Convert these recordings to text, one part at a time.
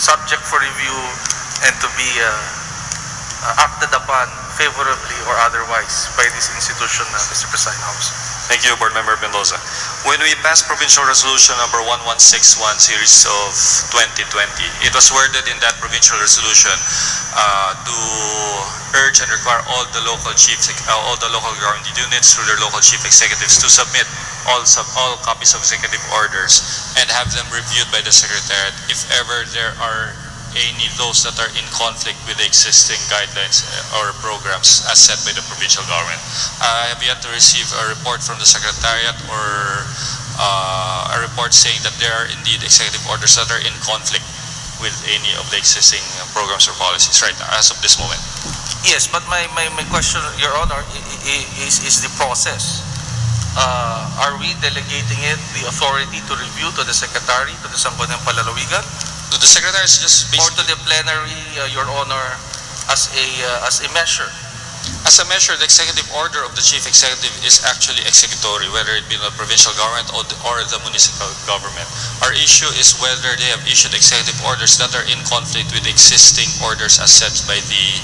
subject for review and to be acted upon favorably or otherwise by this institution, Mr. Presiding Officer. Thank you, Board Member Mendoza. When we passed Provincial Resolution number 1161 series of 2020, it was worded in that provincial resolution to urge and require all the local government units through their local chief executives to submit all copies of executive orders and have them reviewed by the Secretariat if ever there are any those that are in conflict with the existing guidelines or programs as set by the provincial government. I have yet to receive a report from the Secretariat or a report saying that there are indeed executive orders that are in conflict with any of the existing programs or policies right now, as of this moment. Yes, but my question, Your Honor, is the process. Are we delegating the authority to review to the Secretary, to the Sangguniang Palalawigan? To the Secretary is just basically, or to the plenary, Your Honor, as a measure? As a measure, the executive order of the chief executive is actually executory, whether it be the provincial government or the municipal government. Our issue is whether they have issued executive orders that are in conflict with existing orders as set by the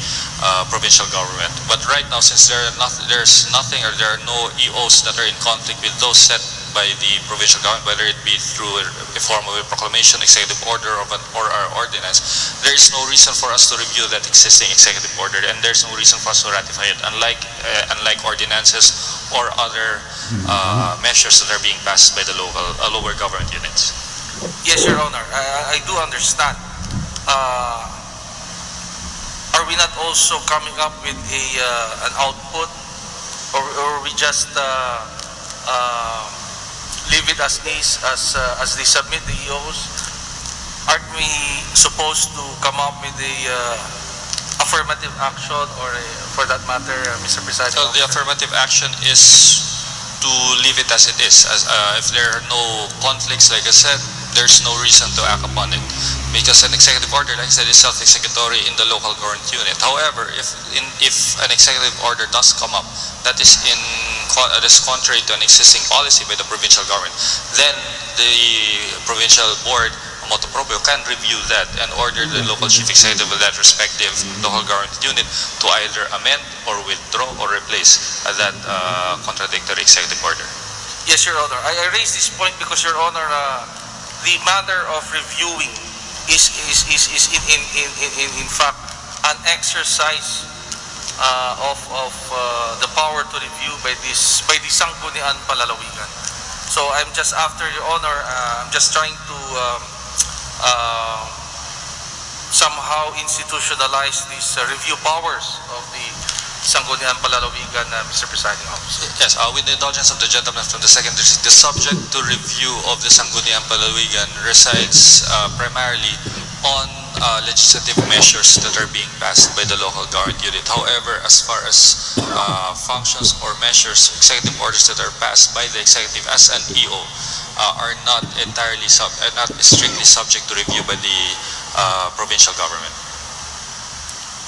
provincial government. But right now, since there's nothing or there are no EOs that are in conflict with those set by the provincial government, whether it be through a form of a proclamation, executive order, or our ordinance, there is no reason for us to review that existing executive order, and there's no reason for us to ratify it, unlike ordinances or other measures that are being passed by the lower government units. Yes, Your Honor, I do understand. Are we not also coming up with an output, or we just leave it as is, as they submit the EOs? Aren't we supposed to come up with a affirmative action, or for that matter, Mr. Presiding So Officer? the affirmative action is to leave it as it is. If there are no conflicts, like I said, there's no reason to act upon it, because an executive order, like I said, is self-executory in the local government unit. However, if an executive order does come up that is contrary to an existing policy by the provincial government, then the provincial board, motu proprio, can review that and order the local chief executive of that respective local government unit to either amend or withdraw or replace that contradictory executive order. Yes, Your Honor. I raise this point because, Your Honor, the matter of reviewing is in fact an exercise of the power to review by the Sangguniang Palalawigan. So I'm just after, Your Honor, I'm just trying to somehow institutionalize these review powers of the Sangguniang Palalawigan, Mr. Presiding Officer. Yes, with the indulgence of the gentleman from the second district, the subject to review of the Sangguniang Palalawigan resides primarily on legislative measures that are being passed by the local government unit. However, as far as functions or measures, executive orders that are passed by the executive as an EO are not not strictly subject to review by the provincial government.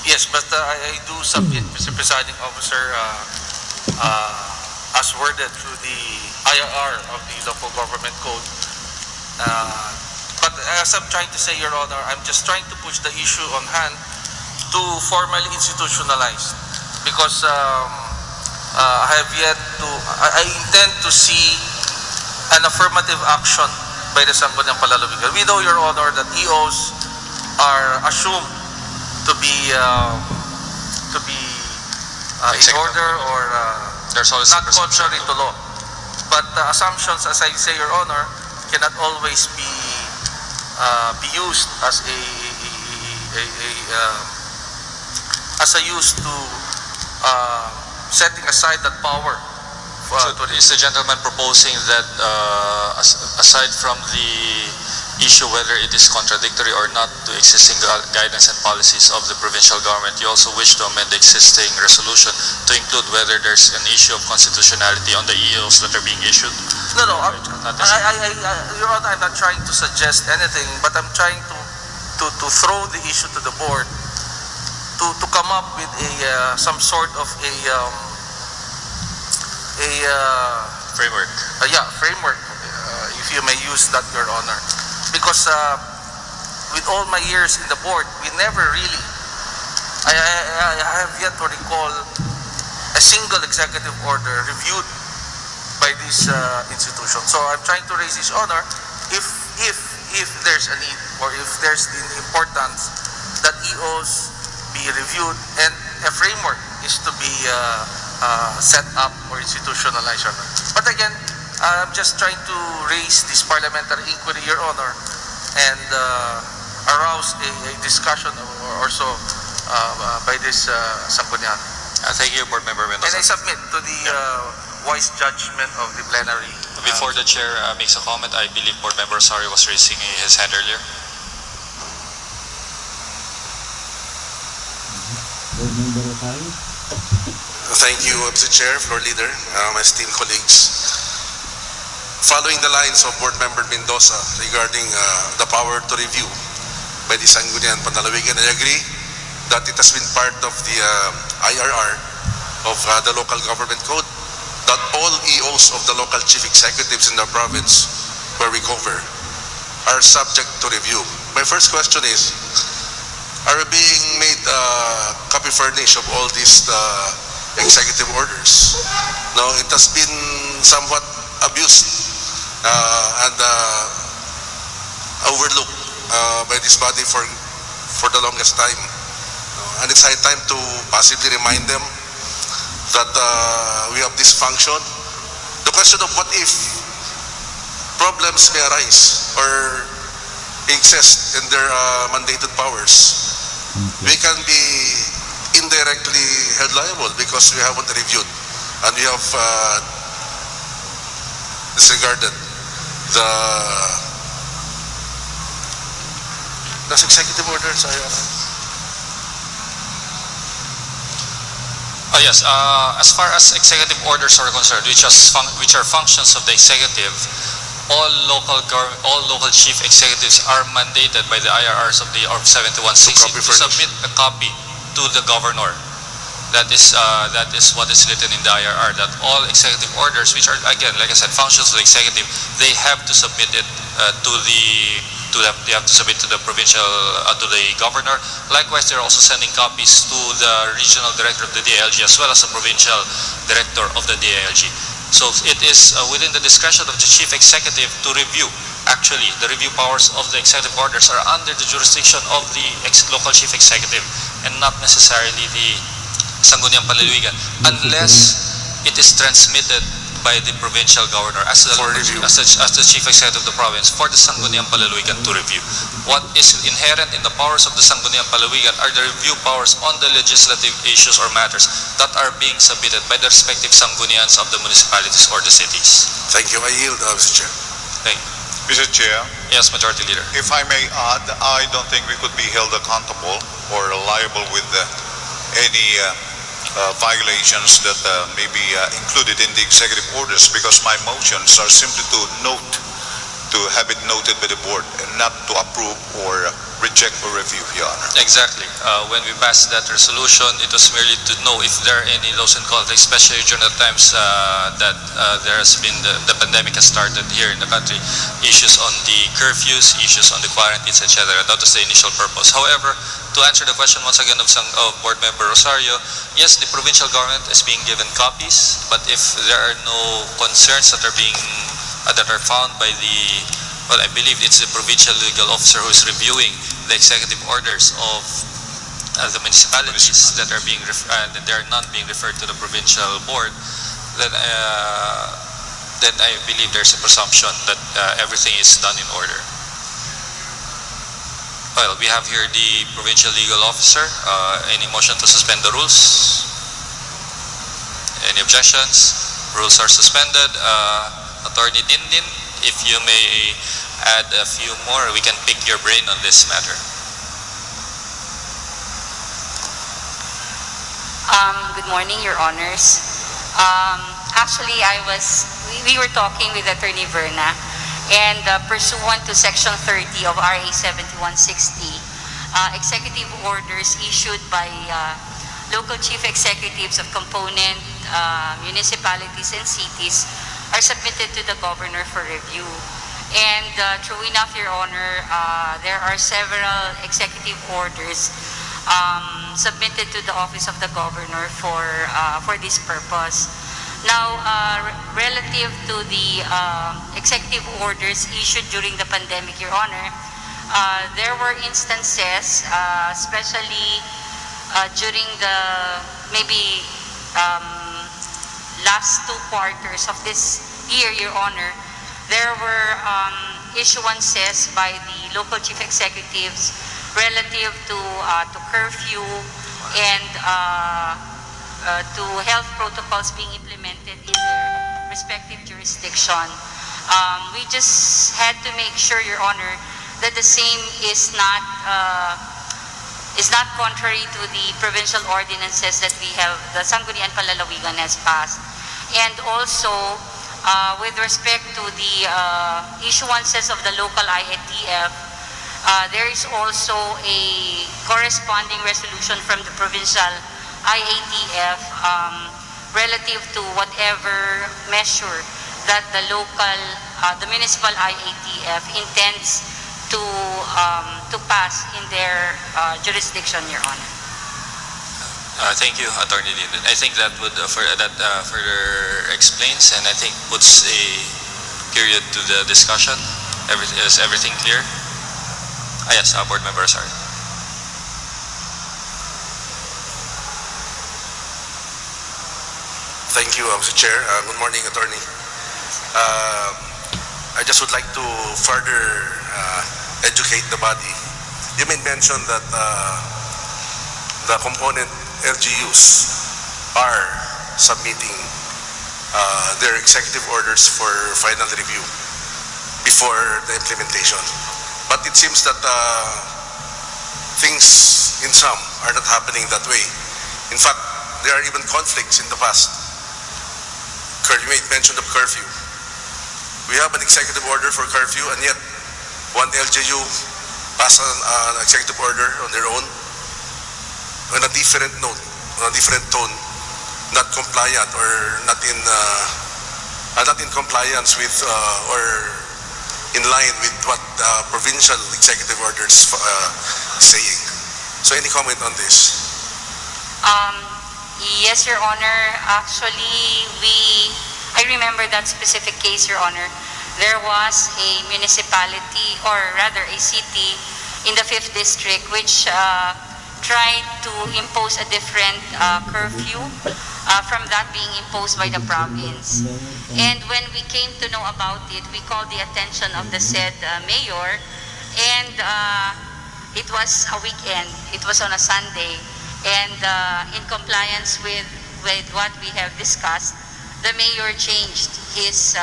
Yes, but I do submit, Mr. Presiding Officer, as worded through the IR of the Local Government Code. But as I'm trying to say, Your Honor, I'm just trying to push the issue on hand to formally institutionalize, because I have yet to, I intend to see an affirmative action by the Sangguniang Palalawigan. We know, Your Honor, that EOs are assumed to be in order, or there's always not contrary to law. But assumptions, as I say, Your Honor, cannot always be used as a use to setting aside that power. So is the gentleman proposing that aside from the issue whether it is contradictory or not to existing guidance and policies of the provincial government, you also wish to amend the existing resolution to include whether there's an issue of constitutionality on the EOs that are being issued? No, Your Honor, I'm not trying to suggest anything, but I'm trying to throw the issue to the board to come up with some sort of a framework. Framework, if you may use that, Your Honor. Because with all my years in the board, we never really, I have yet to recall a single executive order reviewed by this institution. So I'm trying to raise his honor if there's a need or if there's the importance that EOs be reviewed and a framework is to be set up or institutionalized. But again, I'm just trying to raise this parliamentary inquiry, Your Honor, and arouse a discussion or so by this Sangguniang. Thank you, Board Member And Mendoza. I submit to the wise judgment of the plenary. Before the Chair makes a comment, I believe Board Member Rosario was raising his hand earlier. Thank you, Mr. Chair, Floor Leader, my esteemed colleagues. Following the lines of Board Member Mendoza regarding the power to review by the Sangguniang Panlalawigan, I agree that it has been part of the IRR of the local government code that all EOs of the local chief executives in the province where we cover are subject to review. My first question is, are we being made copy furnish of all these executive orders? No, it has been somewhat abused and overlooked by this body for the longest time. And it's high time to possibly remind them that we have this function. The question of what if problems may arise or exist in their mandated powers, we can be indirectly held liable because we haven't reviewed and we have disregarded the executive orders. Yes, as far as executive orders are concerned, which are functions of the executive, all local chief executives are mandated by the IRRs of the ORB 7160 to submit a copy to the governor. That is what is written in the IRR, that all executive orders, which are, again, like I said, functions of the executive, they have to submit it they have to submit to the provincial, to the governor. Likewise, they're also sending copies to the regional director of the DILG as well as the provincial director of the DILG. So it is within the discretion of the chief executive to review. Actually, the review powers of the executive orders are under the jurisdiction of the local chief executive and not necessarily the Sangguniang Panlalawigan, unless it is transmitted by the provincial governor as the chief executive of the province for the Sangguniang Panlalawigan to review. What is inherent in the powers of the Sangguniang Panlalawigan are the review powers on the legislative issues or matters that are being submitted by the respective Sanggunians of the municipalities or the cities. Thank you. I yield, Mr. Chair. Thank you. Mr. Chair, Yes, Majority Leader. if I may add, I don't think we could be held accountable or liable with any violations that may be included in the executive orders, because my motions are simply to have it noted by the board and not to approve or reject or review, Your Honor. Exactly. When we passed that resolution, it was merely to know if there are any laws and conflicts, especially during the times that there has been the pandemic has started here in the country, issues on the curfews, issues on the quarantines, etc. That was the initial purpose. However, to answer the question once again of Board Member Rosario, yes, the provincial government is being given copies, but if there are no concerns that are found by the, well, I believe it's the provincial legal officer who is reviewing the executive orders of the municipalities that are being that there are none being referred to the provincial board, then I believe there's a presumption that everything is done in order. Well, we have here the provincial legal officer. Any motion to suspend the rules? Any objections? Rules are suspended. Attorney Dindin, if you may add a few more, we can pick your brain on this matter. Good morning, Your Honors. Actually, we were talking with Attorney Verna, and pursuant to Section 30 of RA 7160, executive orders issued by local chief executives of component municipalities and cities are submitted to the governor for review. And true enough, Your Honor, there are several executive orders submitted to the Office of the Governor for this purpose. Now, relative to the executive orders issued during the pandemic, Your Honor, there were instances, especially during the maybe last 2 quarters of this year, Your Honor, there were issuances by the local chief executives relative to curfew and to health protocols being implemented in their respective jurisdiction. We just had to make sure, Your Honor, that the same is not contrary to the provincial ordinances that we have, the Sangguniang Palalawigan has passed. And also, with respect to the issuances of the local IATF, there is also a corresponding resolution from the provincial IATF relative to whatever measure that the municipal IATF intends to pass in their jurisdiction, Your Honor. Thank you, Attorney Linden. I think that would further explains and I think puts a period to the discussion. Is everything clear? Yes, Board Member, sorry. Thank you, Mr. Chair. Good morning, Attorney. I just would like to further educate the body. You made mention that the component LGUs are submitting their executive orders for final review before the implementation. But it seems that things in some are not happening that way. In fact, there are even conflicts in the past. You made mention of curfew. We have an executive order for curfew, and yet one LGU passed an executive order on their own on a different note, on a different tone, not compliant or not in compliance with or in line with what provincial executive orders saying. So any comment on this? Yes, Your Honor. Actually, I remember that specific case, Your Honor. There was a municipality, or rather a city in the 5th District, which tried to impose a different curfew from that being imposed by the province. And when we came to know about it, we called the attention of the said mayor, and it was a weekend. It was on a Sunday. And in compliance with what we have discussed, the mayor changed his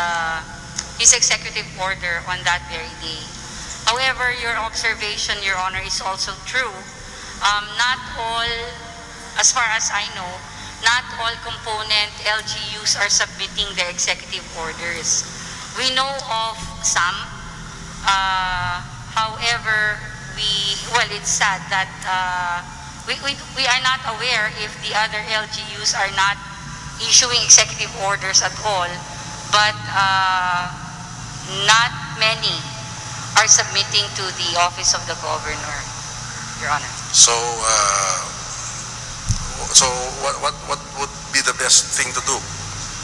executive order on that very day. However, your observation, Your Honor, is also true. Not all, as far as I know, not all component LGUs are submitting their executive orders. We know of some. However, it's sad that we are not aware if the other LGUs are not issuing executive orders at all, but not many are submitting to the Office of the Governor, Your Honor. So what would be the best thing to do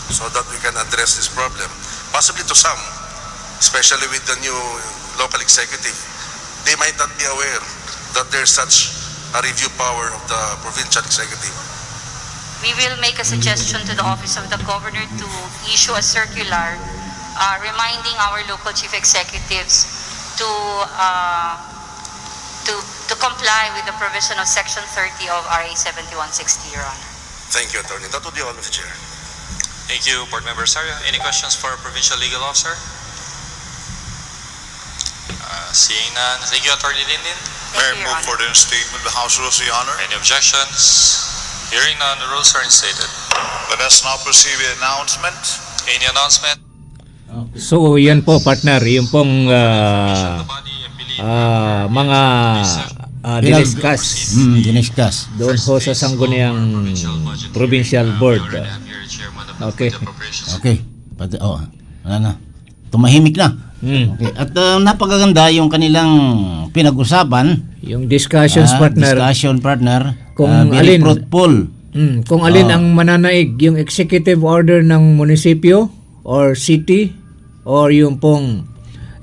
so that we can address this problem? Possibly to some, especially with the new local executive, they might not be aware that there's such a review power of the provincial executive. We will make a suggestion to the Office of the Governor to issue a circular reminding our local chief executives to comply with the provision of Section 30 of RA 7160, Your Honor. Thank you, Attorney. That would be all, Mr. Chair. Thank you, Board Member Sario. Any questions for Provincial Legal Officer? Seeing none. Thank you, Attorney Linden. Mayor, move for the instatement of the House rules, Your Honor. Any objections? Hearing none, the rules are instated. Let us now proceed with announcement. Any announcement? So yan po partner, yung pong mga diniscuss doon ho sa Sangguniang Provincial Board. Okay. Wala na. tumahimik na. Okay. At napakaganda yung kanilang pinag-usapan. Yung discussion partner. Kung very alin fruitful. Kung alin ang mananaig, yung executive order ng munisipyo or city or yung pong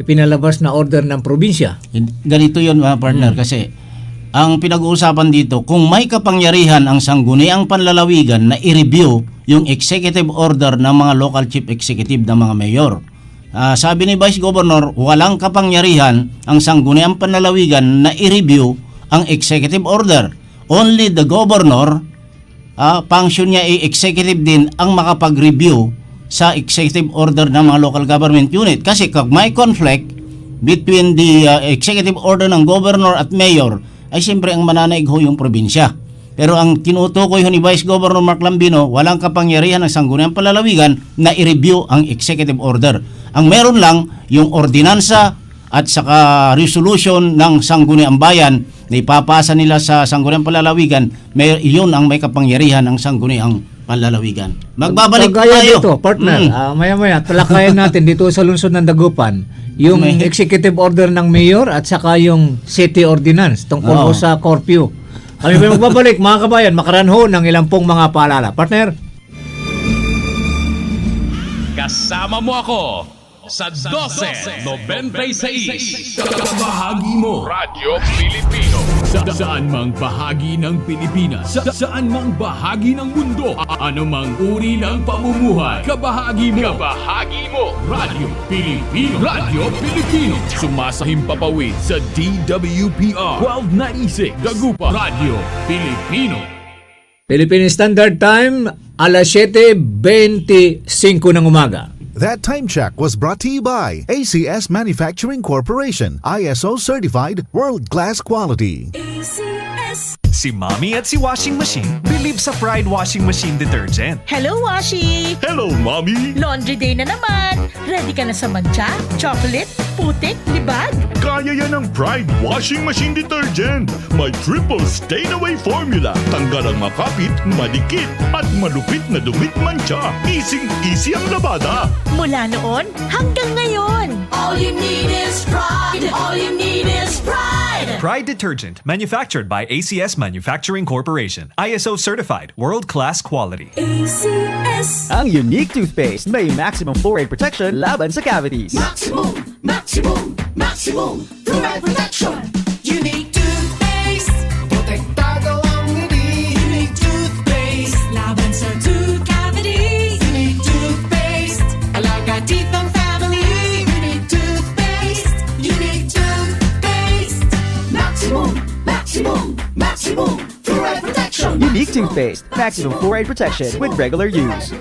ipinalabas na order ng probinsya. Ganito yun mga partner kasi ang pinag-uusapan dito, kung may kapangyarihan ang sangguniang panlalawigan na i-review yung executive order ng mga local chief executive ng mga mayor. Sabi ni Vice Governor, walang kapangyarihan ang sangguniang panlalawigan na i-review ang executive order. Only the governor, function niya executive din ang makapag-review sa executive order ng mga local government unit. Kasi kung may conflict between the executive order ng governor at mayor, ay siyempre ang mananaig ho yung probinsya. Pero ang tinutukoy ho ni Vice Governor Mark Lambino, walang kapangyarihan ng sangguniang panlalawigan na i-review ang executive order. Ang meron lang yung ordinansa at saka resolution ng sangguniang bayan na ipapasa nila sa sangguniang panlalawigan, iyon ang may kapangyarihan ng sangguniang panlalawigan. Magbabalik tayo dito, tayo. partner. Maya-maya, talakayan natin dito sa lungsod ng Dagupan yung executive order ng mayor at saka yung city ordinance tungkol po sa curfew. Kami pa magbabalik, mga kabayan, makaranho ng ilang pong mga paalala. Partner? Kasama mo ako sa 12.96. Bahagi mo Radyo Pilipino. Saan mang bahagi ng Pilipinas, saan mang bahagi ng mundo, anumang uri ng pamumuhay, kabahagi mo Radyo Pilipino. Radyo Pilipino. Sumasahim papawid sa DWPR 1296 Dagupan. Radyo Pilipino. Philippine Standard Time, alas 7:25 ng umaga. That time check was brought to you by ACS Manufacturing Corporation, ISO certified world-class quality. Si Mommy at si Washing Machine believe sa Pride Washing Machine Detergent. Hello, Washi! Hello, Mommy! Laundry day na naman! Ready ka na sa mancha, chocolate, putik, libag? Kaya yan ang Pride Washing Machine Detergent. May triple stain-away formula. Tanggal ang makapit, madikit, at malupit na dumit mancha. Easy ang labada. Mula noon hanggang ngayon. All you need is pride. All you need is pride. Pride Detergent, manufactured by ACS Manufacturing Corporation. ISO certified, world-class quality. ACS. Ang unique toothpaste may maximum fluoride protection laban sa cavities. Maximum fluoride protection. Unique toothpaste. Protektado ang ngiti. Unique toothpaste. Laban sa tooth cavity. Unique toothpaste. Alaga teeth ng family. Unique toothpaste. Unique toothpaste. Maximum fluoride protection. Unique toothpaste, maximum fluoride protection with regular use.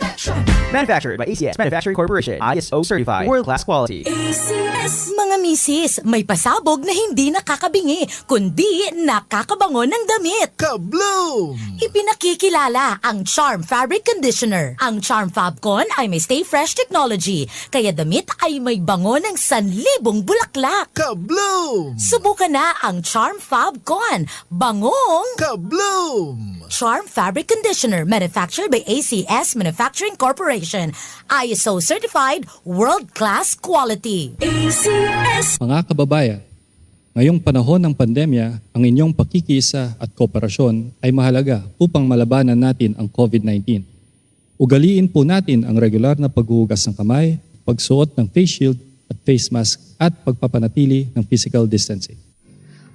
Manufactured by ACS Manufacturing Corporation, ISO certified, world-class quality. ACS. Mga misis, may pasabog na hindi nakakabingi, kundi nakakabango ng damit. Kabloom! Ipinakikilala ang Charm Fabric Conditioner. Ang Charm Fabcon ay may Stay Fresh technology, kaya damit ay may bango ng 1,000 bulaklak. Kabloom! Subukan na ang Charm Fabcon. Bangong Kabloom! Charm Fabric Conditioner, manufactured by ACS Manufacturing Corporation. ISO certified, world-class quality. ACS. Mga kababayan, ngayong panahon ng pandemya, ang inyong pakikisa at kooperasyon ay mahalaga upang malabanan natin ang COVID-19. Ugaliin po natin ang regular na paghuhugas ng kamay, pagsuot ng face shield at face mask at pagpapanatili ng physical distancing.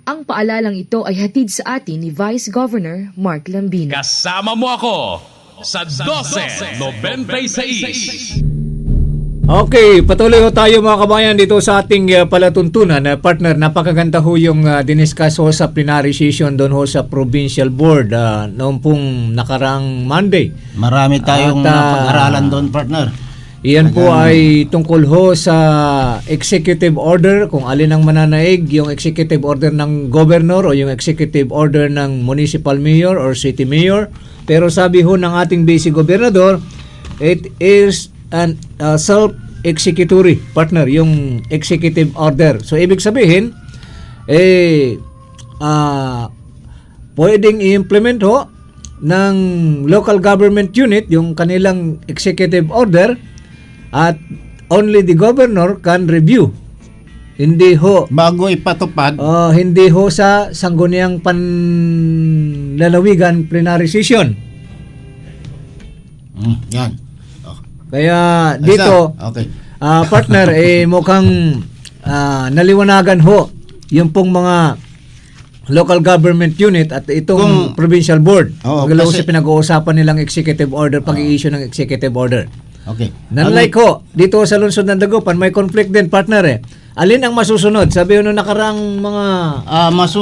Ang paalalang ito ay hatid sa atin ni Vice Governor Mark Lambino. Kasama mo ako sa 12.96. Okay, patuloy ho tayo mga kabayan dito sa ating palatuntunan. Partner, napakaganda ho yung diniscuss ho sa plenary session doon ho sa Provincial Board noong pong nakarang Monday. Marami tayong napag-aralan doon, partner. Iyan po ay tungkol ho sa executive order, kung alin ang mananaig, yung executive order ng governor o yung executive order ng municipal mayor or city mayor. Pero sabi ho ng ating basic gobernador, it is an self-executory, partner, yung executive order. So ibig sabihin, pwedeng i-implement ho ng local government unit yung kanilang executive order at only the governor can review. Hindi ho bago ipatupad. Hindi ho sa sangguniang panlalawigan plenary session. Yan. Kaya dito, okay. Partner, mukhang naliwanagan ho yung pong mga local government unit at itong provincial board. Kasi pinag-uusapan nilang executive order, pag-i-issue ng executive order. Okay. Nanlike ho, dito sa lungsod ng Dagupan, may conflict din, partner. Alin ang masusunod? Sabi nung nakarang mga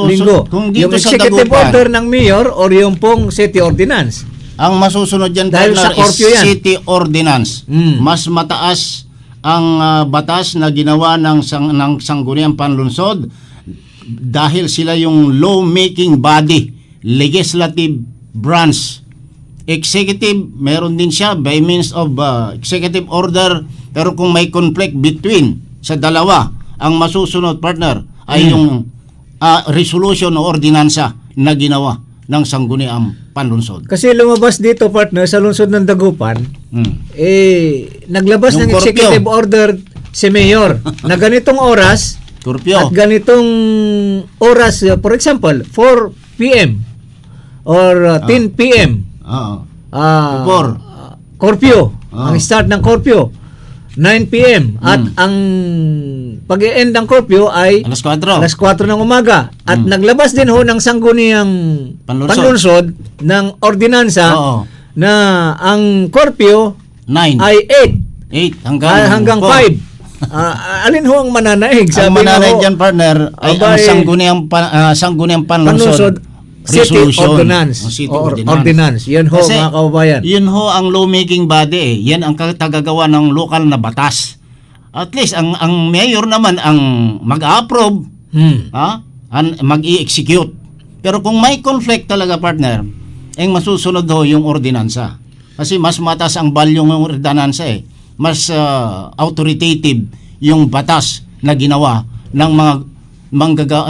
linggo. Kung dito yung sa executive Dagupan, order ng mayor or yung pong city ordinance? Ang masusunod dyan, dahil partner, sa is city ordinance. Mas mataas ang batas na ginawa ng sangguniang panlunsod dahil sila yung law-making body, legislative branch. Executive, meron din siya by means of executive order, pero kung may conflict between sa dalawa, ang masusunod, partner, ay yung resolution o ordinansa na ginawa ng sangguniang panlunsod. Kasi lumabas dito, partner, sa lungsod ng Dagupan, naglabas ng executive order si mayor na ganitong oras at ganitong oras, for example, 4 p.m. or 10 p.m. Curfew. Ang start ng curfew 9 p.m. at ang pag-i-end ng curfew ay alas 4 ng umaga. At naglabas din ho ng sangguniang panlunsod ng ordinansa na ang curfew 9 ay 8 hanggang 5. 4. Alin ho ang mananaig? Ang mananaig dyan, partner, ay ang sangguniang panlunsod City Ordinance. Ordinance. Yan ho, kasi, mga kababayan. Yun ho ang lawmaking body. Yan ang tagagawa ng lokal na batas. At least, ang mayor naman ang mag-approve, mag-i-execute. Pero kung may conflict talaga, partner, ang masusunod ho yung ordinansa. Kasi mas mataas ang value ng ordinansa eh. Mas authoritative yung batas na ginawa ng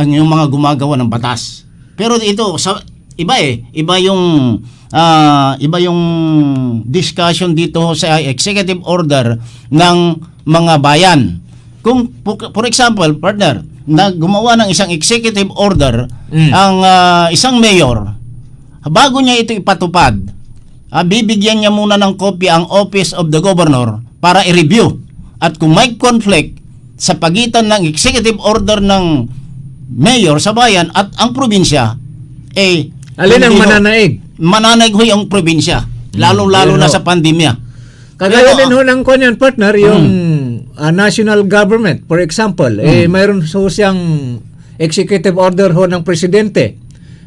yung mga gumagawa ng batas. Pero ito iba yung discussion dito sa executive order ng mga bayan. Kung for example, partner, na gumawa ng isang executive order ang isang mayor, bago niya ito ipatupad, bibigyan niya muna ng kopya ang Office of the Governor para i-review. At kung may conflict sa pagitan ng executive order ng mayor sa bayan at ang probinsya, alin ang mananaig? Mananaig ho yung probinsya, lalo na sa pandemya. Kagaya din ho ng kanyan, partner, yung national government, for example, mayroon ho siyang executive order ho ng presidente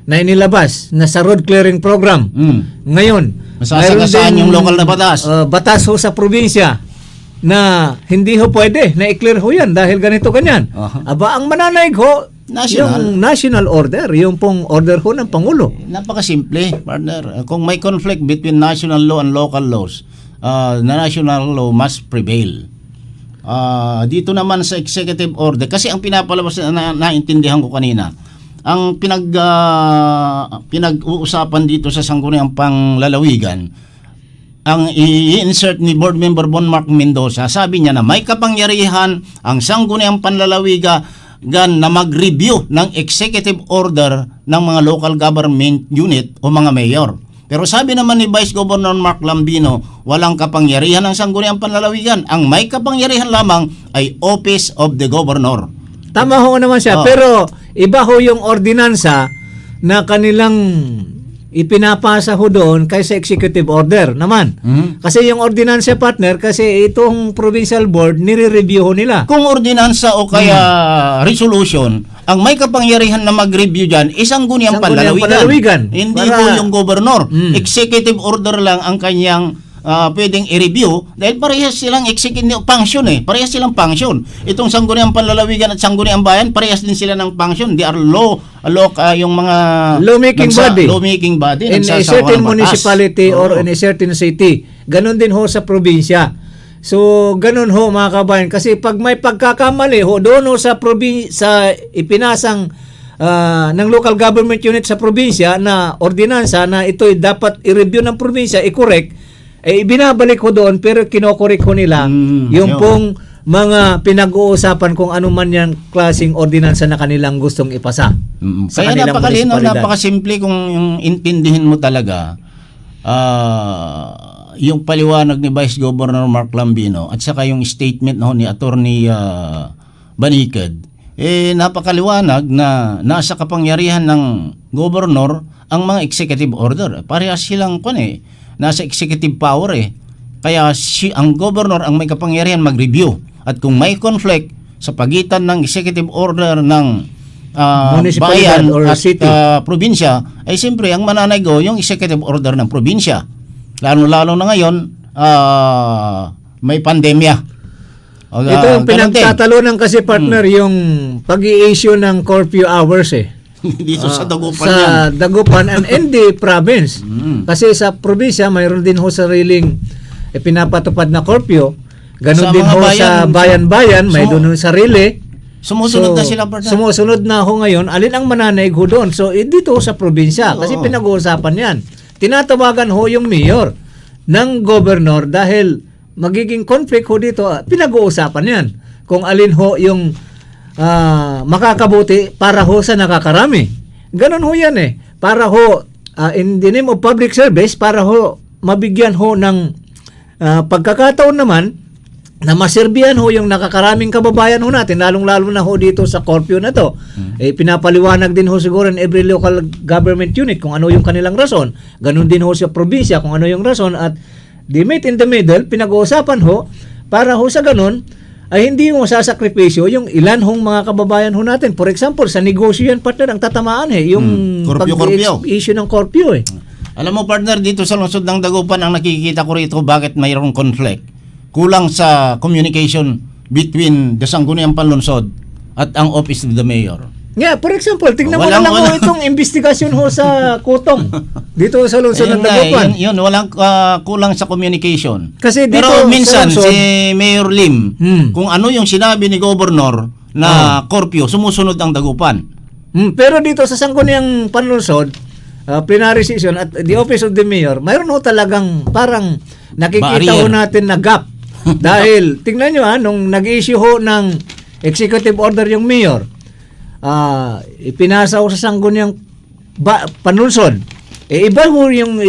na inilabas na sa road clearing program. Ngayon, masasagasaan yung local na batas. Batas ho sa probinsya na hindi ho pwede na i-clear ho yan dahil ganito ganyan. Aba, ang mananaig ho, yung national order, yung pong order ho ng Pangulo. Napakasimple, partner. Kung may conflict between national law and local laws, the national law must prevail. Dito naman sa executive order, kasi ang pinapalabas na naintindihan ko kanina, ang pinag-uusapan dito sa sangguniang panglalawigan, ang i-insert ni Board Member Bon Mark Mendoza, sabi niya na may kapangyarihan ang sangguniang panlalawigan na mag-review ng executive order ng mga local government unit o mga mayor. Pero sabi naman ni Vice Governor Mark Lambino, walang kapangyarihan ang sangguniang panlalawigan. Ang may kapangyarihan lamang ay Office of the Governor. Tama ho naman siya, pero iba ho yung ordinansa na kanilang ipinapasa ho doon kaysa executive order naman. Kasi yung ordinansa, partner, kasi itong provincial board, nire-review ho nila. Kung ordinansa o kaya resolution, ang may kapangyarihan na mag-review dyan, isang guniang panlalawigan. Hindi ho yung governor. Executive order lang ang kanyang pwedeng i-review dahil parehas silang executive function parehas silang function. Itong sangguniang panlalawigan at sangguniang bayan, parehas din sila ng function. They are yung mga lawmaking body in a certain municipality or in a certain city. Ganon din ho sa probinsya. So ganon ho, mga kabayan, kasi pag may pagkakamali ho doon ho sa ipinasang ng local government unit sa probinsya na ordinansa na ito'y dapat i-review ng probinsya, i-correct, ibinabalik ko doon pero kinokorek ko nila yung yun. pong mga pinag-uusapan kung ano man yan klaseng ordinansa na kanilang gustong ipasa. Sa Kaya kanilang napakalinaw, munisipalidad. napakasimple kung yung intindihin mo talaga yung paliwanag ni Vice Governor Mark Lambino at saka yung statement ni Attorney Banikad, napakaliwanag na nasa kapangyarihan ng gobernor ang mga executive order. Parehas silang nasa executive power Kaya ang gobernor ang may kapangyarihan mag-review. At kung may conflict sa pagitan ng executive order ng bayan or at city, probinsya, ay siyempre ang mananaygo yung executive order ng probinsya. Lalo-lalo na ngayon, may pandemya. Ito yung pinagtatalunan kasi partner, yung pag-i-issue ng curfew hours dito sa Dagupan sa yan. Dagupan and the province. Kasi sa probinsya, mayroon din ho sariling pinapatupad na curfew. Ganon Sa din mga ho bayan, sa bayan-bayan, may doon ho sarili. Sumusunod na sila, partner. Sumusunod na ho ngayon, alin ang mananaig ho doon? So, dito sa probinsya, kasi pinag-uusapan yan. Tinatawagan ho yung mayor ng gobernor dahil magiging conflict ho dito, pinag-uusapan yan. Kung alin ho yung makakabuti para ho sa nakakarami. Ganon ho yan Para ho, in the name of public service, para ho mabigyan ho ng pagkakataon naman na maserbihan ho yung nakakaraming kababayan ho natin, lalong-lalo na ho dito sa curfew na to. Pinapaliwanag din ho siguro in every local government unit kung ano yung kanilang rason. Ganon din ho sa probinsya kung ano yung rason at the meet in the middle, pinag-uusapan ho para ho sa ganon ay hindi mo sasakripisyo yung ilan hong mga kababayan ho natin. For example, sa negosyo yan, partner, ang tatamaan yung pag-issue ng curfew Alam mo, partner, dito sa lungsod ng Dagupan, ang nakikita ko rito bakit mayroong conflict. Kulang sa communication between the Sangguniang Panlunsod at ang Office of the Mayor. Yeah, for example, tignan mo na lang ho itong investigasyon ho sa Kutong dito sa lungsod ng Dagupan. Yun, walang kulang sa communication. Kasi dito, pero minsan sa lungsod, si Mayor Lim, kung ano yung sinabi ni Governor na curfew, sumusunod ang Dagupan. Pero dito sa Sangguniang Panlunsod, plenary session at the Office of the Mayor, mayroon ho talagang parang nakikita ho natin na gap. Dahil, tingnan nyo nung nag-issue ho ng executive order yung Mayor, ipinasa ho sa Sangguniang Panlunsod. Iba ho yung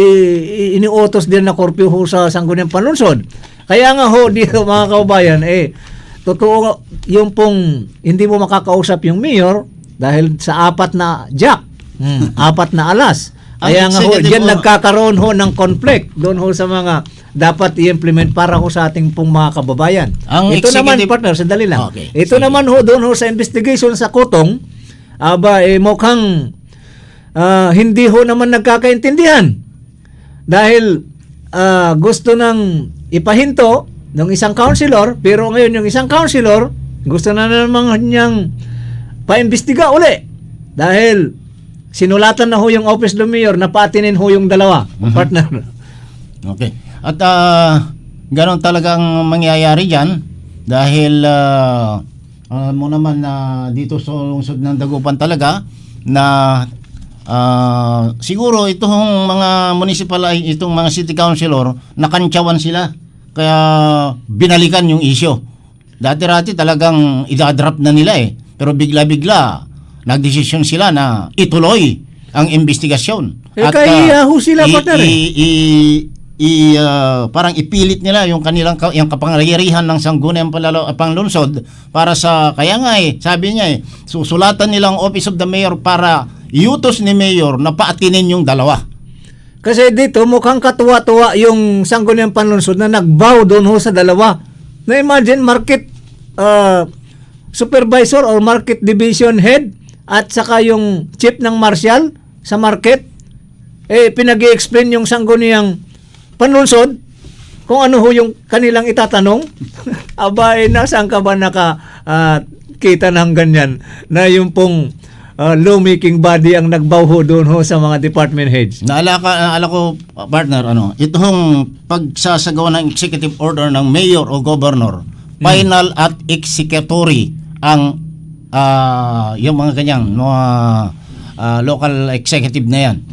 iniutos din na curfew ho sa Sangguniang Panlunsod. Kaya nga ho dito mga kababayan, totoo yung pong hindi mo makakausap yung Mayor dahil sa apat na jack, apat na alas. Kaya nga ho, diyan nagkakaroon ho ng conflict doon ho sa mga dapat i-implement para ho sa ating pong mga kababayan. Ito naman, partner, sandali lang. Okay, ito naman ho, doon ho sa investigation sa Kutong, mukhang hindi ho naman nagkakaintindihan. Dahil gusto nang ipahinto ng isang councilor, pero ngayon yung isang councilor, gusto na naman niyang paimbestiga uli. Dahil sinulatan na ho yung Office of the Mayor na paatinin ho yung dalawa, partner. Okay. At ganon talagang mangyayari dyan dahil mo naman na dito sa lungsod ng Dagupan talaga na siguro itong mga municipal itong mga city councilor nakantsawan sila kaya binalikan yung issue. Dati-rati talagang idadrop na nila pero bigla-bigla nagdesisyon sila na ituloy ang investigasyon. At kaya ho sila partner parang ipilit nila yung kanilang yung kapangyarihan ng Sangguniang Panlunsod para sa kaya nga sabi niya susulatan nilang Office of the Mayor para iutos ni Mayor na paatinin yung dalawa. Kasi dito mukhang katuwa-tuwa yung Sangguniang Panlunsod na nagbow doon ho sa dalawa. Na imagine market supervisor or market division head at saka yung chief ng marshal sa market pinag-i-explain yung Sangguniang Panlunsod kung ano ho yung kanilang itatanong. Nasaan ka ba kita ng ganyan na yung pong lawmaking body ang nagbaw doon ho sa mga department heads? Naala ko, partner, itong pagsasagawa ng executive order ng mayor o governor, final at executory ang yung mga ganyang mga local executive na yan,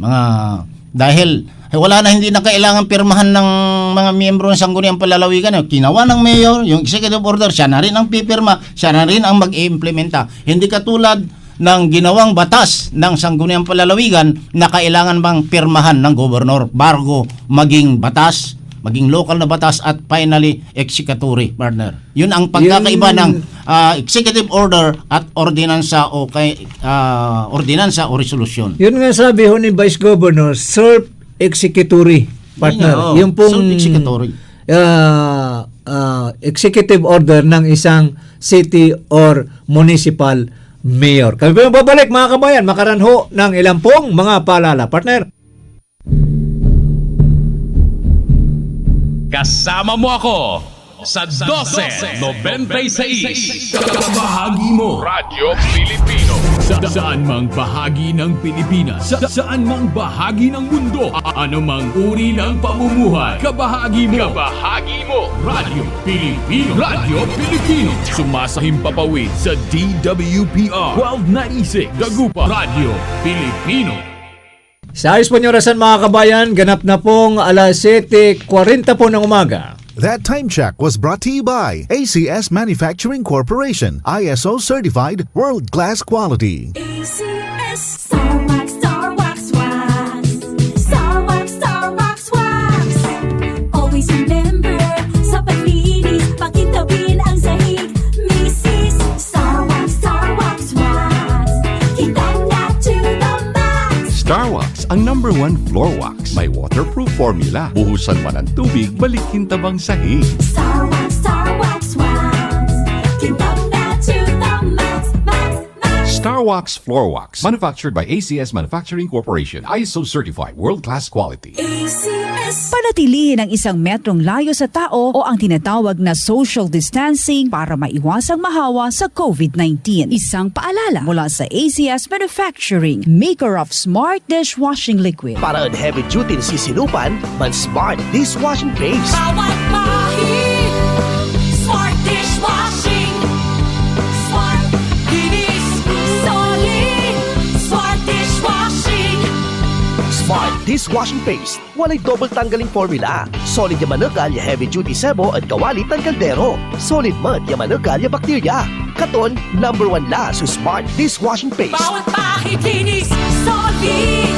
dahil wala na, hindi na kailangan pirmahan ng mga miyembro ng sangguniang palalawigan. Ginawa ng mayor yung executive order, siya na rin ang pipirma, siya na rin ang mag-iimplementa. Hindi katulad ng ginawang batas ng sangguniang palalawigan na kailangan bang pirmahan ng gobernador bago maging batas, maging local na batas at finally executory, partner. Yun ang pagkakaiba ng executive order at ordinansa o ordinansa o resolution. Yun nga sabi ho ni Vice Governor, executory, partner. Yung pong executive order ng isang city or municipal mayor. Kami po babalik mga kabayan, makaranho ng ilang pong mga paalala, partner. Kasama mo ako sa 12.96. Kabahagi mo Radyo Pilipino. Saan mang bahagi ng Pilipinas, saan mang bahagi ng mundo, ano mang uri ng pamumuhay, kabahagi mo. Kabahagi mo Radyo Pilipino. Radyo Pilipino. Sumasahim papawid sa DWPR 1296 Dagupan. Radyo Pilipino. Sa ayos po nyo rasan mga kabayan, ganap na pong alas 7:40 po ng umaga. That time check was brought to you by ACS Manufacturing Corporation, ISO certified world-class quality. ACS Star Wax, Star Wax Wax. Star Wax, Star Wax Wax. Always remember, sa paglinis, pakitabin ang sahig. Mrs. Star Wax, Star Wax Wax. Kitang na to the max. Star Wax, ang #1 floor wax. May waterproof formula. Buhusan man ang tubig, balikin tabang sahig. Star Wax, Star Wax Wax. Kitang na to the max, max, max. Star Wax floor wax. Manufactured by ACS Manufacturing Corporation. ISO certified world-class quality. ACS. Panatilihin ang isang metrong layo sa tao o ang tinatawag na social distancing para maiwasang mahawa sa COVID-19. Isang paalala mula sa ACS Manufacturing, maker of smart dishwashing liquid. Para ang heavy duty na sisinupan, man-smart dishwashing base. Bawat mahig, smart dishwashing. Smart, linis, solid. Smart dishwashing. Smart dishwashing paste. Walay double tanggaling formula. Solid ya manukal ya heavy duty sebo at kawalit ng kaldero. Solid mud ya manukal ya bakterya. Katon, #1 la sa smart dishwashing paste. Bawat mahig, linis, solid.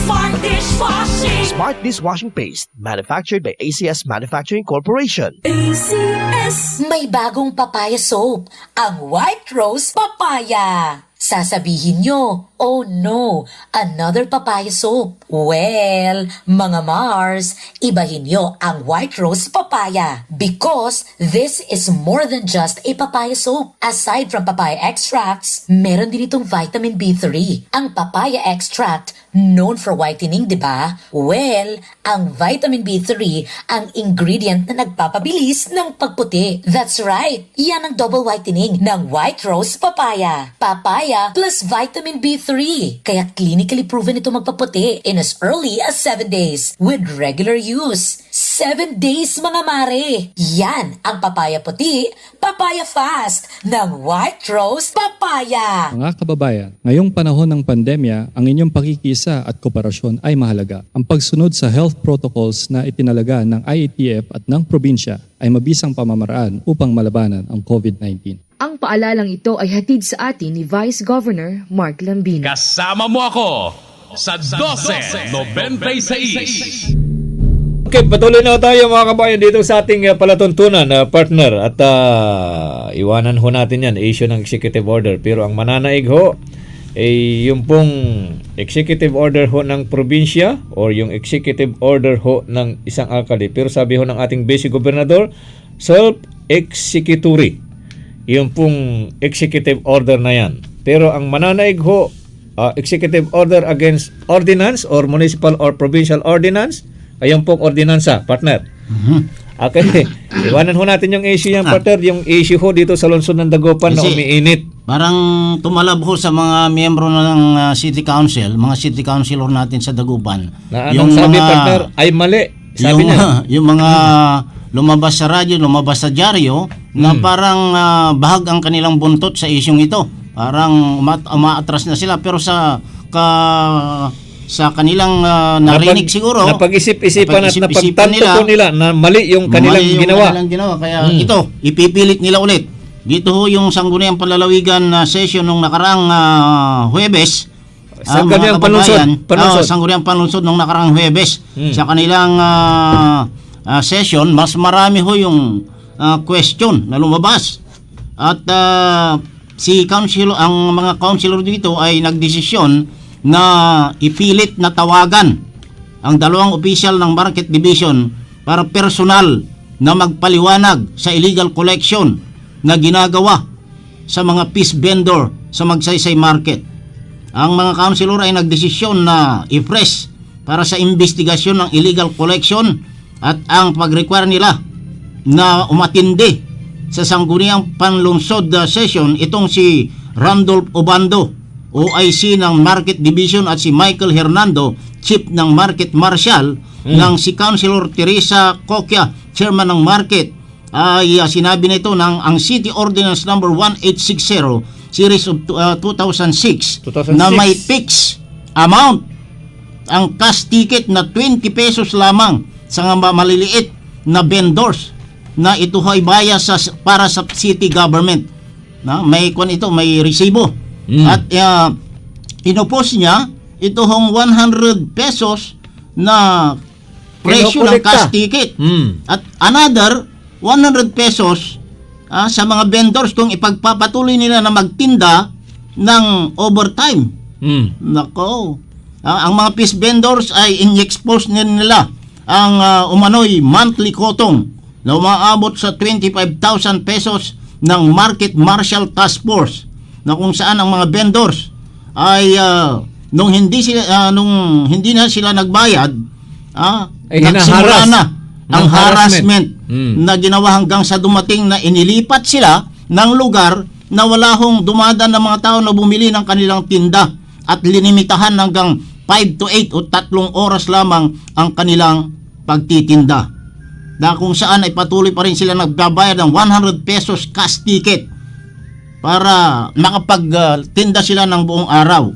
Smart dishwashing. Smart dishwashing paste. Manufactured by ACS Manufacturing Corporation. ACS. May bagong papaya soap, ang White Rose Papaya. Sasabihin nyo, oh no, another papaya soap. Well, mga Mars, ibahin nyo ang White Rose Papaya because this is more than just a papaya soap. Aside from papaya extracts, meron din itong vitamin B3. Ang papaya extract, known for whitening, di ba? Well, ang vitamin B3 ang ingredient na nagpapabilis ng pagputi. That's right, yan ang double whitening ng White Rose Papaya. Papaya plus vitamin B3. Kaya clinically proven ito magpaputi in as early as 7 days with regular use. 7 days mga mare. Yan ang papaya puti, papaya fast ng White Rose Papaya. Mga kababayan, ngayong panahon ng pandemya, ang inyong pakikisa at kooperasyon ay mahalaga. Ang pagsunod sa health protocols na itinalaga ng IATF at ng probinsya ay mabisang pamamaraan upang malabanan ang COVID-19. Ang paalalang ito ay hatid sa atin ni Vice Governor Mark Lambino. Kasama mo ako sa 12.96. Okay, patuloy na tayo mga kabayan dito sa ating palatuntunan, partner. At iwanan ho natin yan, issue ng executive order. Pero ang mananaig ho, yung pong executive order ho ng probinsya or yung executive order ho ng isang alkalde. Pero sabi ho ng ating basic gobernador, self-executory. Yung pong executive order na yan. Pero ang mananaig ho, executive order against ordinance or municipal or provincial ordinance, ayun pong ordinansa, partner. Okay, iwanan ho natin yung issue yan, partner. Yung issue ho dito sa lungsod ng Dagupan na umiinit. Parang tumalab ho sa mga miyembro ng City Council, mga City Councilor natin sa Dagupan. Na anong sabi, partner, ay mali. Sabi niya. Yung mga lumabas sa radyo, lumabas sa dyaryo, na parang bahag ang kanilang buntot sa isyong ito. Parang umaatras na sila, pero sa sa kanilang narinig siguro. Napag-isip-isipan at napag-isip-isipan napagtanto nila na mali yung kanilang ginawa. Kaya ito, ipipilit nila ulit. Dito ho yung Sangguniang Panlalawigan session nung nakaraang Huwebes. Sangguniang Panlunsod. Sangguniang Panlunsod nung nakaraang Huwebes. Sa kanilang session, mas marami ho yung question na lumabas. At ang mga councilor dito ay nagdesisyon na ipilit na tawagan ang dalawang opisyal ng Market Division para personal na magpaliwanag sa illegal collection na ginagawa sa mga fish vendor sa Magsaysay Market. Ang mga councilor ay nagdesisyon na i-press para sa investigasyon ng illegal collection at ang pag-require nila na umatindi sa Sangguniang Panlunsod session itong si Randolph Obando, OIC ng Market Division, at si Michael Hernando, Chief ng Market Marshal, ng si Councilor Teresa Coquia, Chairman ng Market, ay sinabi nito ng ang City Ordinance number 1860 series of 2006 na may fixed amount ang cash ticket na 20 pesos lamang sa mga maliliit na vendors na ito ay bayas para sa city government. May may resibo. At inopos niya ito hong 100 pesos na presyo ng cash ticket. At another 100 pesos sa mga vendors kung ipagpapatuloy nila na magtinda ng overtime. Nako. Ang mga fish vendors ay in-expose nila ang umano'y monthly kotong na umaabot sa 25,000 pesos ng Market Marshal Task Force, na kung saan ang mga vendors ay nung hindi na sila nagbayad, nagsimula na ang harassment na ginawa hanggang sa dumating na inilipat sila ng lugar na wala hong dumadaan ng mga tao na bumili ng kanilang tinda at linimitahan hanggang 5 to 8 o 3 oras lamang ang kanilang pagtitinda. Na kung saan ay patuloy pa rin sila nagbabayad ng 100 pesos cash ticket para makapagtinda sila ng buong araw.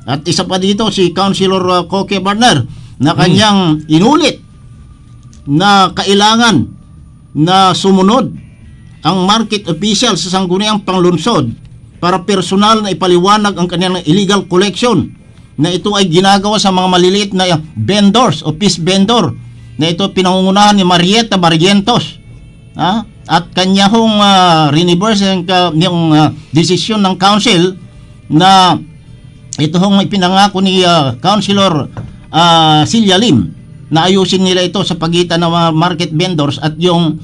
At isa pa dito si Councilor Coque Barner na kanyang inulit na kailangan na sumunod ang market official sa Sangguniang Panlunsod para personal na ipaliwanag ang kanilang illegal collection na ito ay ginagawa sa mga maliliit na vendors o fish vendor na ito pinangungunahan ni Marieta Barrientos, at kanya hong reverse yung desisyon ng council na ito hong ipinangako ni Councilor Silya Lim na ayusin nila ito sa pagitan ng mga market vendors at yung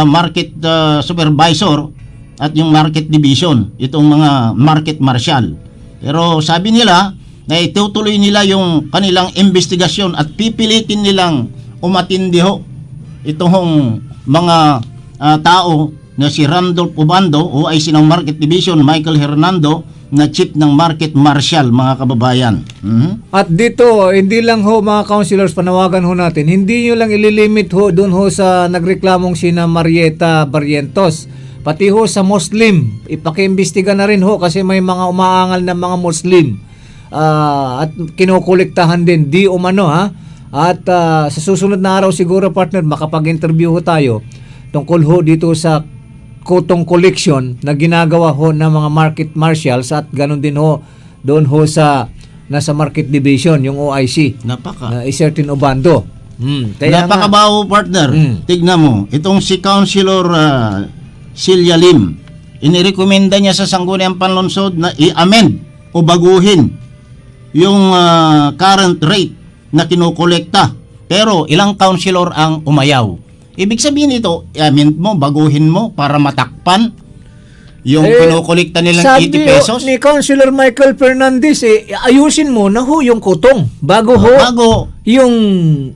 market supervisor at yung market division, itong mga market marshal. Pero sabi nila na itutuloy nila yung kanilang investigasyon at pipilitin nilang umatindi ho itong mga tao na si Randolph Obando o ay sinang Market Division, Michael Hernando na Chief ng Market Marshal, mga kababayan. At dito, hindi lang ho mga councilors, panawagan ho natin, hindi nyo lang ililimit ho doon ho sa nagreklamong sina Marieta Barrientos, pati ho sa Muslim, ipakiimbestiga na rin ho kasi may mga umaangal na mga Muslim at kinukolektahan din, di umano At sa susunod na araw siguro, partner, makapag-interview ho tayo tungkol ho dito sa kotong collection na ginagawa ho ng mga market marshals at ganun din ho doon ho sa nasa market division, yung OIC. Na certain Obando. Napakabaho, partner. Tignan mo, itong si Councilor Silya Lim, inirekomenda niya sa Sangguniang Panlunsod na i-amend o baguhin yung current rate na kinukolekta. Pero ilang councilor ang umayaw. Ibig sabihin ito, i-amend mo, baguhin mo para matakpan yung kinukolekta nilang 80 pesos. Sabi ni Councilor Michael Fernandez, ayusin mo na ho yung kutong bago yung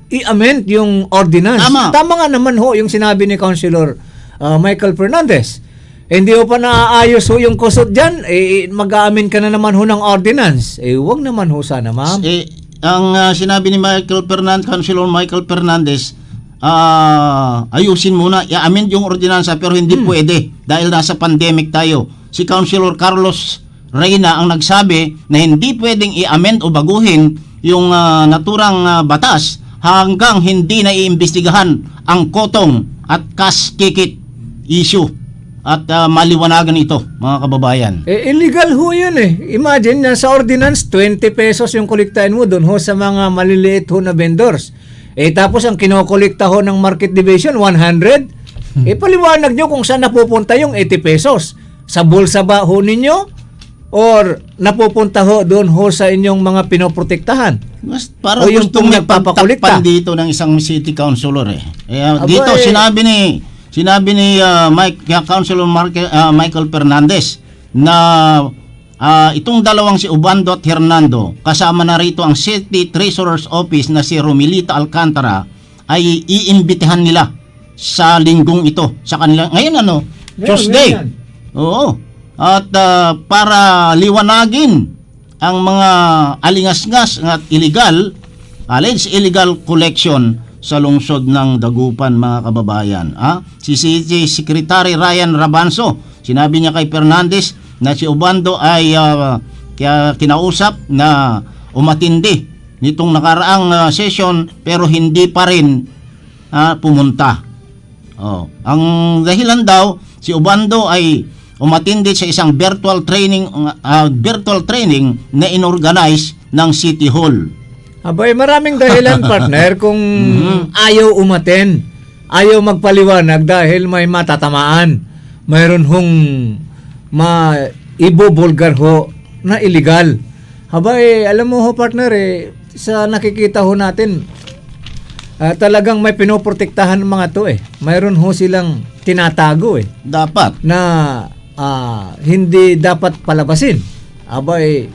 i-amend yung ordinance. Tama nga naman ho yung sinabi ni Councilor Michael Fernandez. Hindi ho pa naaayos ho yung kusot dyan, mag-aamin ka na naman ho ng ordinance. Huwag naman ho sana, ma'am. Ang sinabi ni Councilor Michael Fernandez, ayusin muna, i-amend yung ordinansa pero hindi pwede dahil nasa pandemic tayo. Si Councilor Carlos Reyna ang nagsabi na hindi pwedeng i-amend o baguhin yung naturang batas hanggang hindi na iimbestigahan ang kotong at cash kikit issue at maliwanagan ito, mga kababayan. Illegal ho yun Imagine na sa ordinance, 20 pesos yung kolektahin mo doon ho sa mga maliliit ho na vendors. Tapos ang kinokolekta ho ng market division, 100. Paliwanag nyo kung saan napupunta yung 80 pesos. Sa bulsa ba ho ninyo? Or napupunta ho doon ho sa inyong mga pinoprotektahan? Para gustong nagpapakulikta dito ng isang city councilor dito sinabi ni Councilor Michael Fernandez na itong dalawang si Ubando at Hernando, kasama na rito ang City Treasurer's Office na si Romilita Alcantara, ay iimbitahan nila sa linggong ito sa kanila. Ngayon Tuesday. Oo. At para liwanagin ang mga alingasngas at alleged illegal collection sa lungsod ng Dagupan, mga kababayan. Si Secretary Ryan Rabanso, sinabi niya kay Fernandez na si Ubando ay kinausap na umatindi nitong nakaraang session pero hindi pa rin pumunta. Ang dahilan daw, si Ubando ay umatindi sa isang virtual training na inorganize ng City Hall. Abay, maraming dahilan, partner, kung ayaw umaten, ayaw magpaliwanag dahil may matatamaan. Mayroon hong ibubulgar ho na illegal. Abay, alam mo ho, partner, sa nakikita ho natin, talagang may pinoprotektahan mga to Mayroon ho silang tinatago Dapat. Na hindi dapat palabasin. Abay,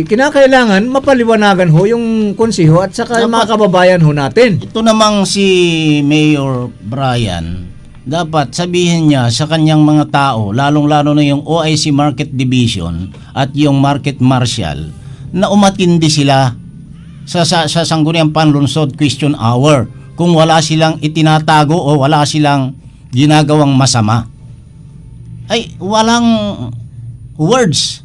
kinakailangan mapaliwanagan ho yung konseho at saka yung mga kababayan ho natin. Ito namang si Mayor Brian, dapat sabihin niya sa kanyang mga tao, lalong-lalo na yung OIC Market Division at yung Market Marshal, na umatindi sila sa Sangguniang Panlunsod Question Hour kung wala silang itinatago o wala silang ginagawang masama. Ay, walang words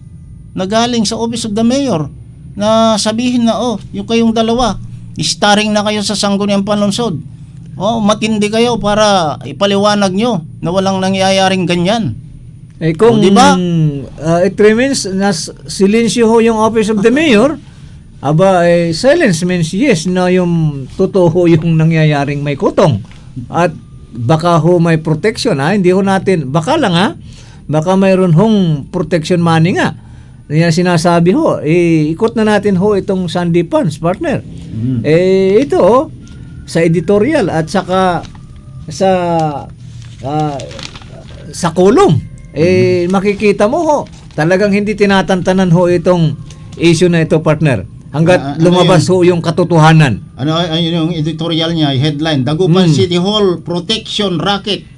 na galing sa Office of the Mayor na sabihin na yung kayong dalawa starring na kayo sa Sangguniang Panlunsod, matindi kayo para ipaliwanag nyo na walang nangyayaring ganyan. Kung diba? It remains na silensyo ho yung Office of the Mayor, silence means yes na yung totoo yung nangyayaring may kutong at baka ho may protection hindi ho natin, baka lang baka mayroon hong protection money nga. Yan sinasabi ho, ikot na natin ho itong Sunday Punch, partner. Ito sa editorial at saka sa column, makikita mo ho, talagang hindi tinatantanan ho itong issue na ito, partner. Hanggat lumabas ho yung katotohanan. Yung editorial niya, headline, Dagupan City Hall Protection Racket.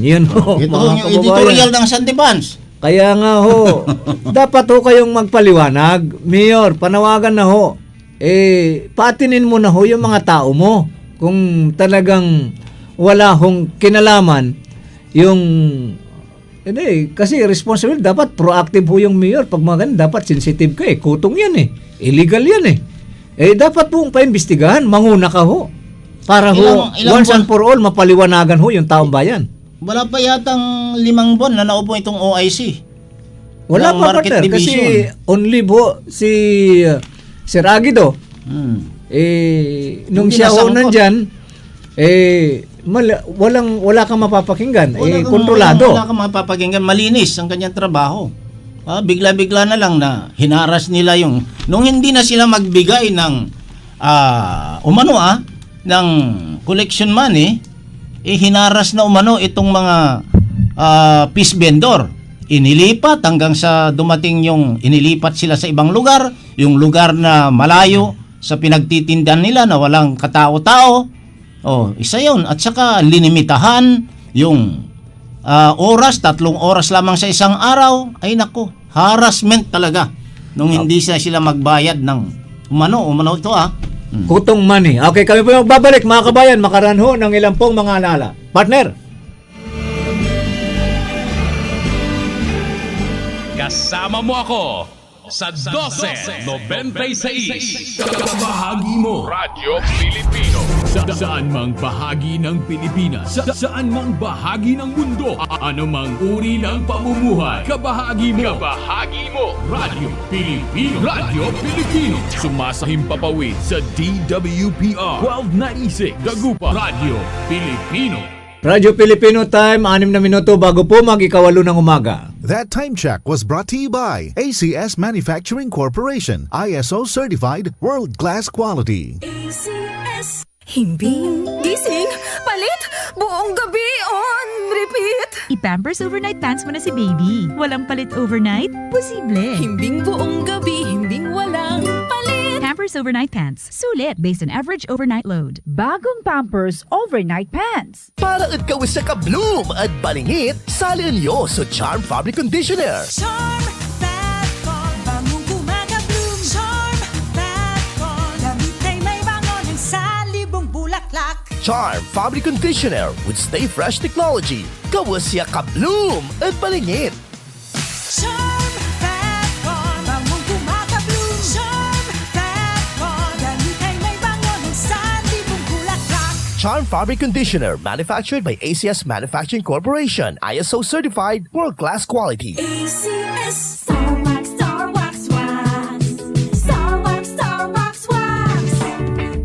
Yun ho. Ito yung editorial ng Sunday Punch. Kaya nga ho, dapat ho kayong magpaliwanag. Mayor, panawagan na ho. Patinin mo na ho yung mga tao mo. Kung talagang wala hong kinalaman, yung... kasi responsible, dapat proactive ho yung mayor. Pag mga ganun, dapat sensitive ka Kutong yan illegal yan dapat pong paimbestigahan, manguna ka ho. Para once and for all, mapaliwanagan ho yung taong bayan. Wala pa yatang 5 buwan na naupo itong OIC. Wala pa, partner. Kasi only ho si Sir Aguido. Nung siya ho nandyan, wala kang mapapakinggan. Kontrolado. Wala kang mapapakinggan. Malinis ang kanyang trabaho. Bigla-bigla na lang na hinaras nila yung... Nung hindi na sila magbigay ng ng collection money, hinaras na itong mga fish vendor. Inilipat hanggang sa dumating inilipat sila sa ibang lugar, yung lugar na malayo sa pinagtitindahan nila na walang katao-tao. Isa yun. At saka linimitahan yung oras, 3 oras lamang sa isang araw. Ay nako, harassment talaga nung hindi sila magbayad ng umano ito Kutong money. Okay, kami po magbabalik mga kabayan, makaranho ng ilang pong mga alala. Partner! Kasama mo ako sa 12.96. Kabahagi mo Radyo Pilipino. Saan mang bahagi ng Pilipinas, saan mang bahagi ng mundo, ano mang uri ng pamumuhay, kabahagi mo Radyo Pilipino. Radyo Pilipino. Sumasahim papawid sa DWPR 1296 Dagupan. Radyo Pilipino. Radyo Pilipino time, 6 na minuto bago po mag-ikawalo ng umaga. That time check was brought to you by ACS Manufacturing Corporation, ISO certified world-class quality. ACS. Himbing, gising, palit, buong gabi on repeat. I-Pampers Overnight Pants mo na si baby. Walang palit overnight? Posible. Himbing buong gabi, himbing walang palit. Pampers Overnight Pants. Sulit based on average overnight load. Bagong Pampers Overnight Pants. Para at kawis sa kabloom at balingit, salin niyo sa Charm Fabric Conditioner. Charm Fat Con, bangong kumaka-bloom. Charm Fat Con, damit ay may bangon ng salibong bulaklak. Charm Fabric Conditioner with Stay Fresh technology. Kawis siya kabloom at balingit. Charm Fat Con, bangong kumaka-bloom. Charm Fat Con, damit ay may bangon ng salibong bulaklak. Charm Fabric Conditioner, manufactured by ACS Manufacturing Corporation, ISO certified world-class quality. ACS Star Wax, Star Wax Wax. Star Wax, Star Wax Wax.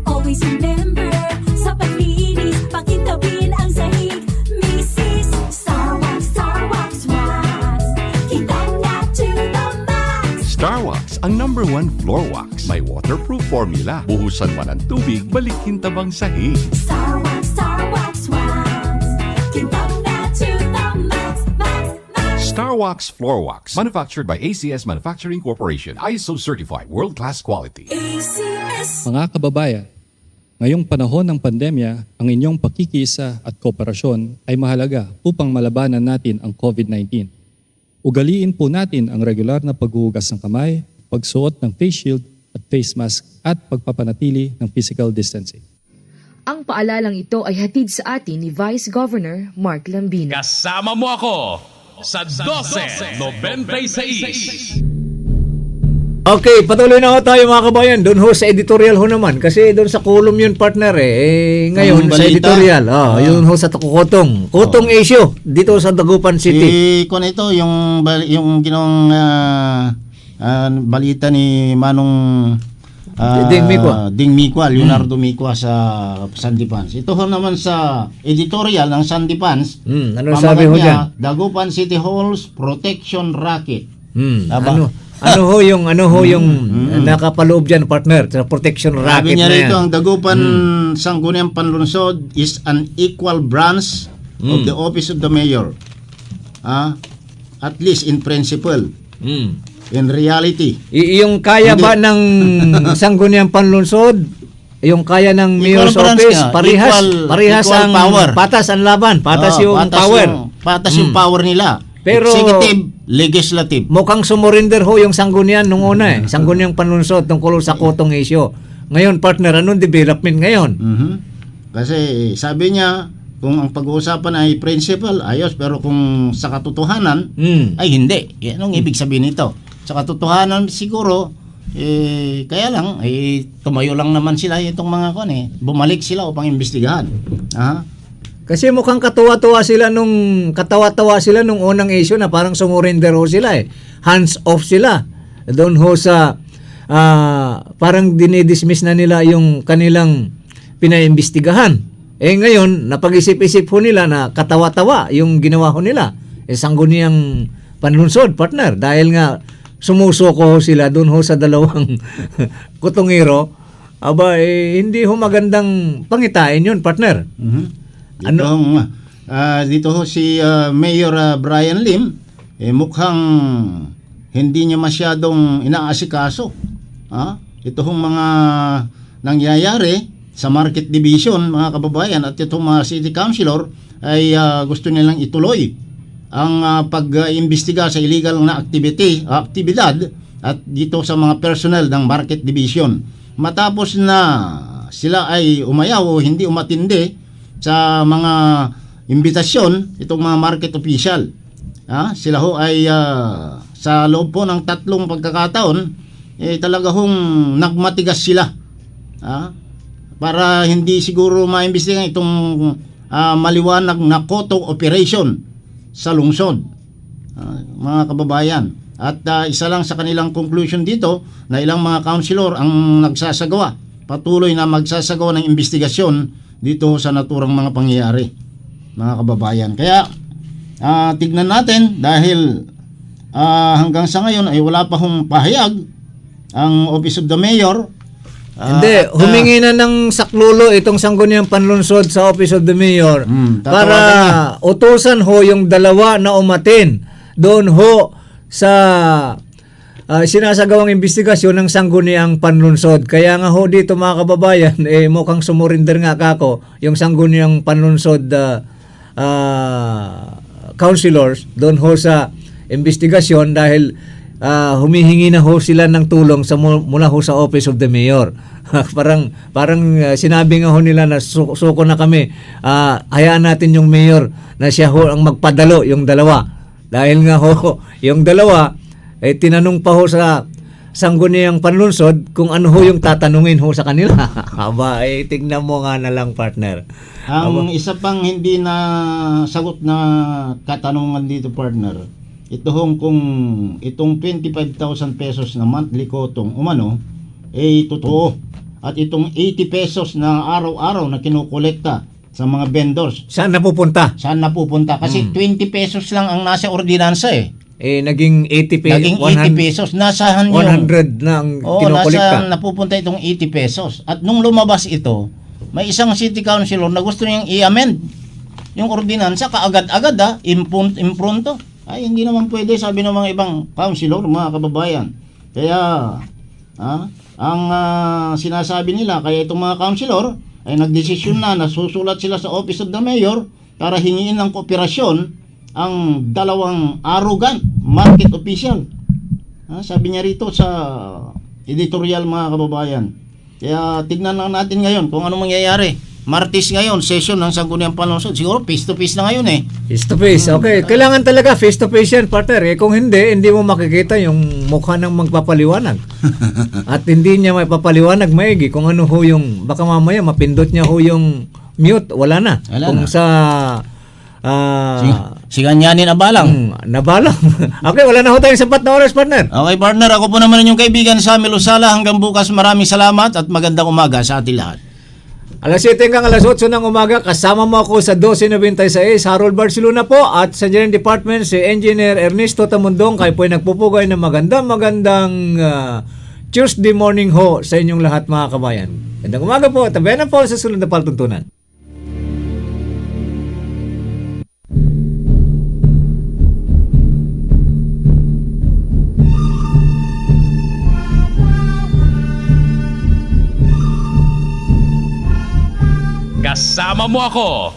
Always remember, sa paglinis, pakintabin ang sahig. Mrs. Star Wax, Star Wax Wax. Kitang na to the max. Star Wax, ang #1 floor wax. May waterproof formula. Buhusan man ang tubig, balikin tabang sahig. Star Wax, Star Wax Wax. Kitang na to the max, max, max. Star Wax Floor Wax. Manufactured by ACS Manufacturing Corporation. ISO certified world-class quality. ACS. Mga kababayan, ngayong panahon ng pandemya, ang inyong pakikisa at kooperasyon ay mahalaga upang malabanan natin ang COVID-19. Ugaliin po natin ang regular na paghuhugas ng kamay, pagsuot ng face shield at face mask at pagpapanatili ng physical distancing. Ang paalalang ito ay hatid sa atin ni Vice Governor Mark Lambina. Kasama mo ako sa 12.96. Okay, patuloy na ho tayo mga kabayan. Doon ho sa editorial ho naman. Kasi doon sa column yun partner ngayon sa editorial. Yun ho sa Kutong. Kutong issue dito sa Dagupan City. Kung ito, yung ginawang balita ni Manong Ding Micua, Leonardo Micua sa Sandipans. Ito ho naman sa editorial ng Sandipans. Ano sabi ho dyan? Dagupan City Hall's Protection Racket. Ano ho yung nakapaloob dyan partner sa protection racket niya na yan? Rito, ang Dagupan Sangguniang Panlunsod is an equal branch of the office of the mayor. At least in principle. In reality. Yung kaya ba ng Sangguniang Panlunsod? Yung kaya ng mayor's office? Parehas ang power. Patas ang laban. Patas yung power. Patas yung power nila. Pero executive, legislative. Mukhang sumurinder ho yung Sangguniang nung una Sangguniang Panlunsod tungkol sa Kutong issue. Ngayon partner, anong development ngayon? Kasi sabi niya, kung ang pag-uusapan ay principle, ayos, pero kung sa katotohanan, ay hindi. Anong ibig sabihin nito? Sa katotohanan siguro, kaya lang, tumayo lang naman sila itong mga bumalik sila upang imbestigahan. Kasi mukhang katawa-tawa sila nung unang issue na parang sumurinder ho sila Hands off sila. Doon ho sa parang dinidismiss na nila yung kanilang pinaimbestigahan. Ngayon, napag-isip-isip ho nila na katawa-tawa yung ginawa ho nila. Sangguniang Panlunsod, partner. Dahil nga sumusuko ho sila doon ho sa dalawang kutungero. Hindi ho magandang pangitain yun, partner. Dito ho si Mayor Brian Lim, mukhang hindi niya masyadong inaasikaso. Ito hong mga nangyayari sa market division, mga kababayan, at itong mga city councilor ay gusto nilang ituloy ang pag-imbestiga sa illegal na aktibidad at dito sa mga personnel ng market division. Matapos na sila ay umayaw o hindi umatindi sa mga imbitasyon itong mga market official. Sila ho ay sa loob po ng 3 pagkakataon, talaga hong nagmatigas sila. Para hindi siguro maimbestigahan itong maliwanag na koto operation sa lungsod, mga kababayan. At isa lang sa kanilang conclusion dito na ilang mga councilor ang nagsasagawa, patuloy na magsasagawa ng investigasyon dito sa naturang mga pangyayari, mga kababayan. Kaya tignan natin, dahil hanggang sa ngayon ay wala pa hong pahayag ang Office of the Mayor. Hindi, humingi na ng saklolo itong sangguniang panlunsod sa Office of the Mayor para utusan ho yung dalawa na umatin doon ho sa sinasagawang investigasyon ng sangguniang panlunsod. Kaya nga ho dito, mga kababayan, mukhang sumurinder nga kako yung sangguniang panlunsod councilors doon ho sa investigasyon, dahil humihingi na ho sila ng tulong mula ho sa Office of the Mayor. parang sinabi nga ho nila na suko na kami, hayaan natin yung mayor na siya ho ang magpadalo yung dalawa. Dahil nga ho, yung dalawa, tinanong pa ho sa sangguniang panlunsod kung ano ho yung tatanungin ho sa kanila. Aba, tignan mo nga na lang, partner. Ang isa pang hindi na sagot na katanungan dito, partner, ito hong kung itong 25,000 pesos na monthly kotong umano, totoo. At itong 80 pesos na araw-araw na kinukolekta sa mga vendors, saan napupunta? Kasi 20 pesos lang ang nasa ordinansa naging 80 pesos. Nasahan 100 na ang kinukolekta. Nasaan napupunta itong 80 pesos. At nung lumabas ito, may isang city councilor na gusto niyang i-amend yung ordinansa kaagad-agad, impronto. Ay, hindi naman pwede, sabi ng mga ibang councilor, mga kababayan. Kaya ang sinasabi nila, kaya itong mga councilor ay nagdesisyon na susulat sila sa Office of the Mayor para hingiin ng kooperasyon ang dalawang arrogant market official. Sabi niya rito sa editorial, mga kababayan. Kaya tignan lang natin ngayon kung ano mangyayari. Martes ngayon, session ng sangguniang panlunsod. Siguro face to face na ngayon Face to face, okay. Kailangan talaga face to face yan, partner. Kung hindi mo makikita yung mukha ng magpapaliwanag. At hindi niya may papaliwanag maigi kung ano ho yung, baka mamaya mapindot niya ho yung mute, wala na. Kung sa Siganyanin nabalang. Nabalang. Okay, wala na ho tayong sapat na oras, partner. Okay, partner. Ako po naman inyong kaibigan, Samuel Usala. Hanggang bukas, maraming salamat at magandang umaga sa ating lahat. Alas 7 hanggang alas 8 ng umaga, kasama mo ako sa 1296, Harold Barcelona po, at sa Engineering Department, si Engineer Ernesto Tamundong. Kayo po ay nagpupugay ng magandang Tuesday morning ho sa inyong lahat, mga kabayan. Magandang umaga po, tabayan po sa sunod na palatuntunan. Kasama mo ako